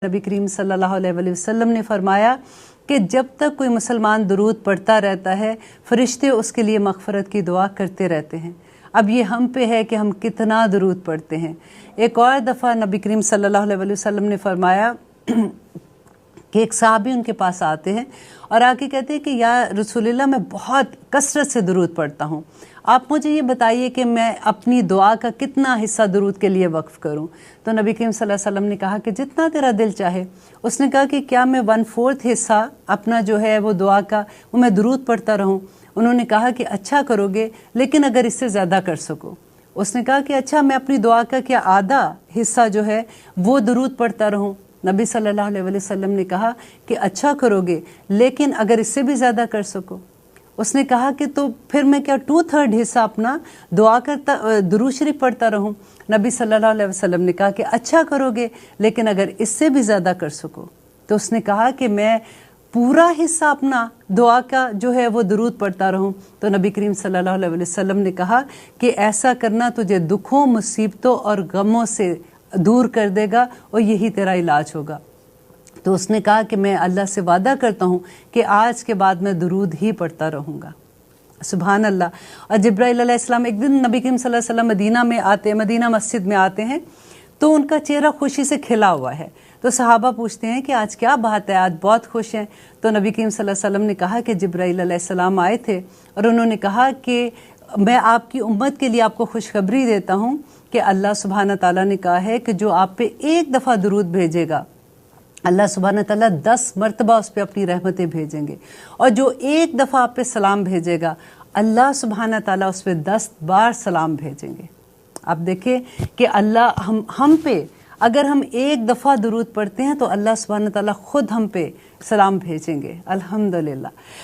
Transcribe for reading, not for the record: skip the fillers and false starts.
नबी करीम सल्लल्लाहु अलैहि वसल्लम ने फरमाया कि जब तक कोई मुसलमान दुरूद पढ़ता रहता है फरिश्ते उसके लिए मग़फ़िरत की दुआ करते रहते हैं। अब ये हम पे है कि हम कितना दुरूद पढ़ते हैं। एक और दफ़ा नबी करीम सल्लल्लाहु अलैहि वसल्लम ने फरमाया कि एक साहबी उनके पास आते हैं और आके कहते हैं कि या रसूलल्लाह मैं बहुत कसरत से दुरूद पढ़ता हूँ, आप मुझे ये बताइए कि मैं अपनी दुआ का कितना हिस्सा दुरूद के लिए वक्फ़ करूँ। तो नबी करीम सल्लल्लाहु अलैहि वसल्लम ने कहा कि जितना तेरा दिल चाहे। उसने कहा कि क्या मैं 1/4 हिस्सा अपना जो है वो दुआ का वो मैं दुरूद पढ़ता रहूँ। उन्होंने कहा कि अच्छा करोगे, लेकिन अगर इससे ज़्यादा कर सको। उसने कहा कि अच्छा मैं अपनी दुआ का क्या आधा हिस्सा जो है वो दुरूद पढ़ता रहूँ। नबी सल्लल्लाहु अलैहि वसल्लम ने कहा कि अच्छा करोगे, लेकिन अगर इससे भी ज़्यादा कर सको। उसने कहा कि तो फिर मैं क्या 2/3 हिस्सा अपना दुआ करता दुरूद शरीफ पढ़ता रहूं। नबी सल्लल्लाहु अलैहि वसल्लम ने कहा कि अच्छा करोगे, लेकिन अगर इससे भी ज़्यादा कर सको। तो उसने कहा कि मैं पूरा हिस्सा अपना दुआ का जो है वो दुरूद पढ़ता रहूं। तो नबी करीम सल्लल्लाहु अलैहि वसल्लम ने कहा कि ऐसा करना तुझे दुखों, मुसीबतों और गमों से दूर कर देगा और यही तेरा इलाज होगा। तो उसने कहा कि मैं अल्लाह से वादा करता हूँ कि आज के बाद मैं दुरूद ही पढ़ता रहूँगा। सुभान अल्लाह। और जिब्राइल अलैहिस्सलाम एक दिन नबी करीम सल्लल्लाहु अलैहि वसल्लम मदीना में आते हैं, मदीना मस्जिद में आते हैं, तो उनका चेहरा खुशी से खिला हुआ है। तो सहाबा पूछते हैं कि आज क्या बात है, आज बहुत खुश हैं। तो नबी करीम सल्लल्लाहु अलैहि वसल्लम ने कहा कि जिब्राइल अलैहिस्सलाम आए थे और उन्होंने कहा कि मैं आपकी उम्मत के लिए आपको खुशखबरी देता हूँ कि अल्लाह सुब्हान ताला ने कहा है कि जो आप पे एक दफ़ा दुरूद भेजेगा, अल्लाह सुब्हान ताला 10 मरतबा उस पर अपनी रहमतें भेजेंगे, और जो एक दफ़ा आप पे सलाम भेजेगा, अल्लाह सुब्हान ताला उस पर 10 बार सलाम भेजेंगे। आप देखें कि अल्लाह हम पे अगर हम एक दफ़ा दुरूद पढ़ते हैं तो अल्लाह सुब्हान ताला खुद हम पे सलाम भेजेंगे। अल्हम्दुलिल्लाह।